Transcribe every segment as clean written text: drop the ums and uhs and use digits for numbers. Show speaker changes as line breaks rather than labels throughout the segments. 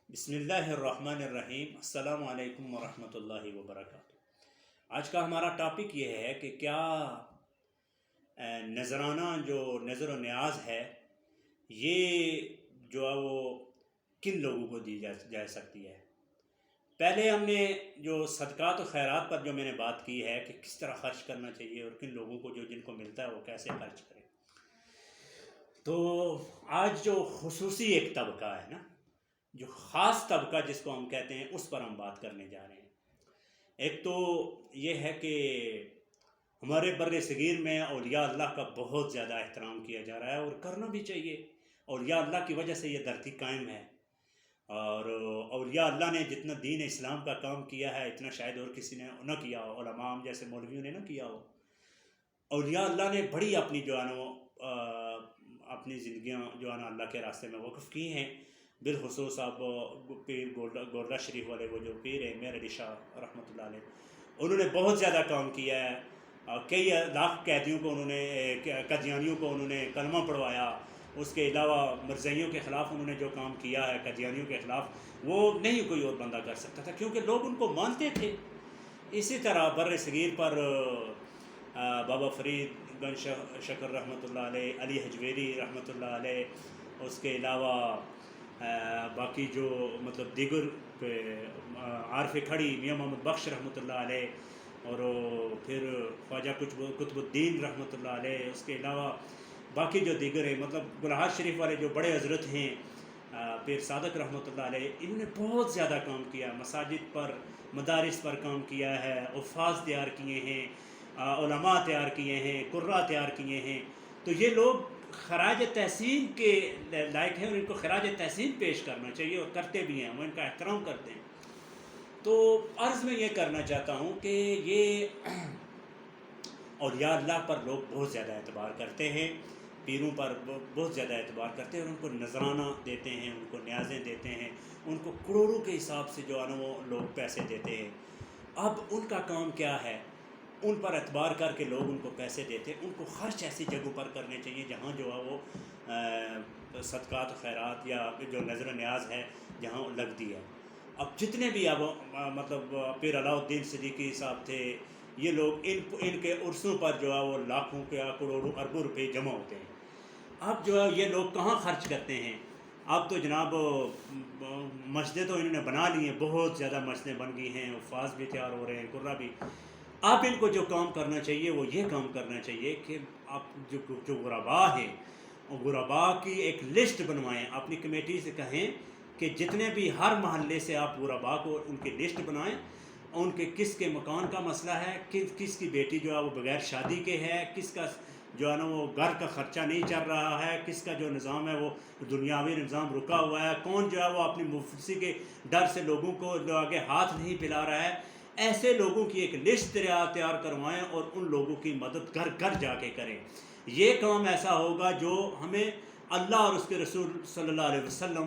بسم اللہ الرحمن الرحیم۔ السلام علیکم ورحمۃ اللہ وبرکاتہ۔ آج کا ہمارا ٹاپک یہ ہے کہ کیا نذرانہ جو نظر و نیاز ہے یہ جو ہے وہ کن لوگوں کو دی جا سکتی ہے۔ پہلے ہم نے جو صدقات و خیرات پر جو میں نے بات کی ہے کہ کس طرح خرچ کرنا چاہیے اور کن لوگوں کو جن کو ملتا ہے وہ کیسے خرچ کریں، تو آج جو خصوصی ایک طبقہ ہے نا، جو خاص طبقہ جس کو ہم کہتے ہیں، اس پر ہم بات کرنے جا رہے ہیں۔ ایک تو یہ ہے کہ ہمارے بر صغیر میں اولیاء اللہ کا بہت زیادہ احترام کیا جا رہا ہے اور کرنا بھی چاہیے۔ اولیاء اللہ کی وجہ سے یہ دھرتی قائم ہے، اور اولیاء اللہ نے جتنا دین اسلام کا کام کیا ہے اتنا شاید اور کسی نے نہ کیا ہو، علماء جیسے مولویوں نے نہ کیا ہو۔ اولیاء اللہ نے بڑی اپنی جو ہے اپنی زندگیاں جو ہے نا اللہ کے راستے میں وقف کی ہیں۔ بالخصوص اب پیر گولڈا شریف والے وہ جو پیر ہیں میر علی شاہ رحمۃ اللہ علیہ، انہوں نے بہت زیادہ کام کیا ہے۔ کئی لاکھ قیدیوں کو انہوں نے، قادیانیوں کو انہوں نے کلمہ پڑھوایا۔ اس کے علاوہ مرزائیوں کے خلاف انہوں نے جو کام کیا ہے، قادیانیوں کے خلاف، وہ نہیں کوئی اور بندہ کر سکتا تھا کیونکہ لوگ ان کو مانتے تھے۔ اسی طرح بر صغیر پر بابا فرید گنج شکر رحمۃ اللہ علیہ، علی حجویری رحمۃ اللہ علیہ، اس کے علاوہ باقی جو مطلب دیگر عارف کھڑی میاں محمد بخش رحمۃ اللہ علیہ، اور پھر خواجہ قطب الدین رحمۃ اللہ علیہ، اس کے علاوہ باقی جو دیگر ہیں، مطلب گلہار شریف والے جو بڑے حضرت ہیں، پیر صادق رحمۃ اللہ علیہ، انہوں نے بہت زیادہ کام کیا، مساجد پر، مدارس پر کام کیا ہے، حفاظ تیار کیے ہیں، علماء تیار کیے ہیں، قراء تیار کیے ہیں۔ تو یہ لوگ خراج تحسین کے لائق ہیں اور ان کو خراج تحسین پیش کرنا چاہیے، اور کرتے بھی ہیں، وہ ان کا احترام کرتے ہیں۔ تو عرض میں یہ کرنا چاہتا ہوں کہ یہ اولیاء اللہ پر لوگ بہت زیادہ اعتبار کرتے ہیں، پیروں پر بہت زیادہ اعتبار کرتے ہیں، اور ان کو نذرانہ دیتے ہیں، ان کو نیازیں دیتے ہیں، ان کو کروڑوں کے حساب سے جو ہے نا وہ لوگ پیسے دیتے ہیں۔ اب ان کا کام کیا ہے؟ ان پر اعتبار کر کے لوگ ان کو پیسے دیتے ہیں، ان کو خرچ ایسی جگہوں پر کرنے چاہیے جہاں جو ہے وہ صدقات و خیرات یا جو نظر و نیاز ہے جہاں لگتی ہے۔ اب جتنے بھی اب مطلب پیر علاء الدین صدیقی صاحب تھے، یہ لوگ ان کے عرصوں پر جو ہے وہ لاکھوں کے کروڑوں اربوں روپے جمع ہوتے ہیں۔ اب جو ہے یہ لوگ کہاں خرچ کرتے ہیں؟ اب تو جناب مسجدیں تو انہوں نے بنا لی ہیں، بہت زیادہ مسجدیں بن گئی ہیں، حفاظ بھی تیار ہو رہے ہیں، قرہ بھی۔ اب ان کو جو کام کرنا چاہیے وہ یہ کام کرنا چاہیے کہ آپ جو غرباء ہیں، غرباء کی ایک لسٹ بنوائیں، اپنی کمیٹی سے کہیں کہ جتنے بھی ہر محلے سے آپ غرباء کو ان کی لسٹ بنائیں، ان کے کس کے مکان کا مسئلہ ہے، کس کی بیٹی جو ہے وہ بغیر شادی کے ہے، کس کا جو ہے نا وہ گھر کا خرچہ نہیں چل رہا ہے، کس کا جو نظام ہے وہ دنیاوی نظام رکا ہوا ہے، کون جو ہے وہ اپنی مفلسی کے ڈر سے لوگوں کو آگے ہاتھ نہیں پھیلا رہا ہے۔ ایسے لوگوں کی ایک لسٹ تیار کروائیں اور ان لوگوں کی مدد گھر گھر جا کے کریں۔ یہ کام ایسا ہوگا جو ہمیں اللہ اور اس کے رسول صلی اللہ علیہ وسلم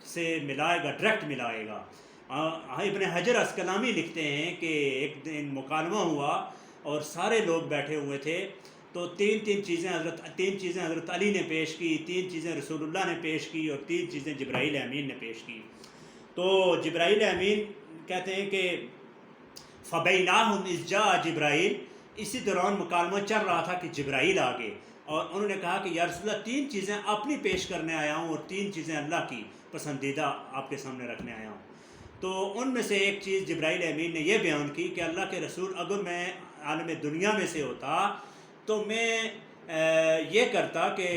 سے ملائے گا، ڈائریکٹ ملائے گا۔ ابن حجر اسقلانی لکھتے ہیں کہ ایک دن مکالمہ ہوا اور سارے لوگ بیٹھے ہوئے تھے، تو تین چیزیں حضرت علی نے پیش کی، 3 چیزیں رسول اللہ نے پیش کی، اور 3 چیزیں جبرائیل امین نے پیش کی۔ تو جبرائیل امین کہتے ہیں کہ فَبَيْنَاهُمْ إِذْ جَاءَ جبرائیل، اسی دوران مکالمہ چل رہا تھا کہ جبرائیل آگے، اور انہوں نے کہا کہ یا رسول اللہ 3 چیزیں اپنی پیش کرنے آیا ہوں اور 3 چیزیں اللہ کی پسندیدہ آپ کے سامنے رکھنے آیا ہوں۔ تو ان میں سے ایک چیز جبرائیل امین نے یہ بیان کی کہ اللہ کے رسول، اگر میں عالم دنیا میں سے ہوتا تو میں یہ کرتا کہ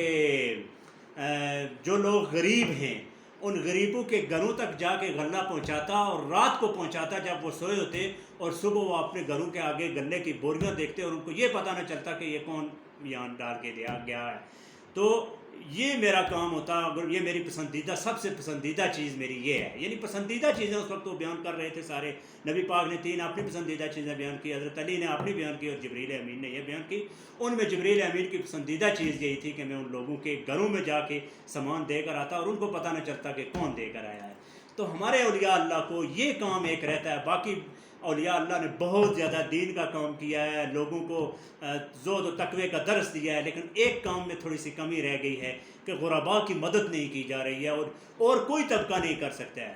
جو لوگ غریب ہیں ان غریبوں کے گھروں تک جا کے غلہ پہنچاتا، اور رات کو پہنچاتا جب وہ سوئے ہوتے، اور صبح وہ اپنے گھروں کے آگے غلے کی بوریاں دیکھتے اور ان کو یہ پتہ نہ چلتا کہ یہ کون یہاں ڈال کے دیا گیا ہے۔ تو یہ میرا کام ہوتا، اگر یہ میری پسندیدہ، سب سے پسندیدہ چیز میری یہ ہے۔ یعنی پسندیدہ چیزیں اس وقت وہ بیان کر رہے تھے سارے، نبی پاک نے 3 اپنی پسندیدہ چیزیں بیان کی، حضرت علی نے اپنی بیان کی، اور جبرائیل امین نے یہ بیان کی۔ ان میں جبرائیل امین کی پسندیدہ چیز یہی تھی کہ میں ان لوگوں کے گھروں میں جا کے سامان دے کر آتا اور ان کو پتہ نہ چلتا کہ کون دے کر آیا ہے۔ تو ہمارے اولیاء اللہ کو یہ کام ایک رہتا ہے۔ باقی اولیاء اللہ نے بہت زیادہ دین کا کام کیا ہے، لوگوں کو زہد و تقوی کا درس دیا ہے، لیکن ایک کام میں تھوڑی سی کمی رہ گئی ہے کہ غرباء کی مدد نہیں کی جا رہی ہے، اور کوئی طبقہ نہیں کر سکتا ہے۔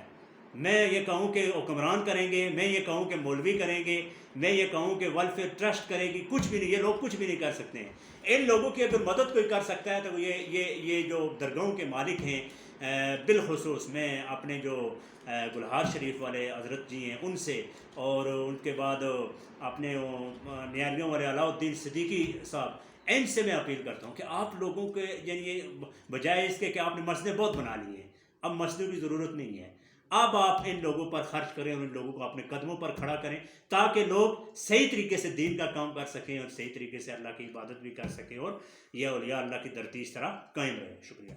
میں یہ کہوں کہ حکمران کریں گے، میں یہ کہوں کہ مولوی کریں گے، میں یہ کہوں کہ ویلفیئر ٹرسٹ کرے گی، کچھ بھی نہیں، یہ لوگ کچھ بھی نہیں کر سکتے ہیں۔ ان لوگوں کی اگر مدد کوئی کر سکتا ہے تو یہ جو درگاہوں کے مالک ہیں، بالخصوص میں اپنے جو گلہار شریف والے حضرت جی ہیں ان سے، اور ان کے بعد اپنے نیالیوں والے علاؤ الدین صدیقی صاحب، ان سے میں اپیل کرتا ہوں کہ آپ لوگوں کے یعنی بجائے اس کے کہ آپ نے مسجدیں بہت بنا لی ہیں، اب مسجدوں کی ضرورت نہیں ہے، اب آپ ان لوگوں پر خرچ کریں اور ان لوگوں کو اپنے قدموں پر کھڑا کریں تاکہ لوگ صحیح طریقے سے دین کا کام کر سکیں اور صحیح طریقے سے اللہ کی عبادت بھی کر سکیں، اور یہ اولیاء اللہ کی دھرتی اس طرح قائم رہے۔ شکریہ۔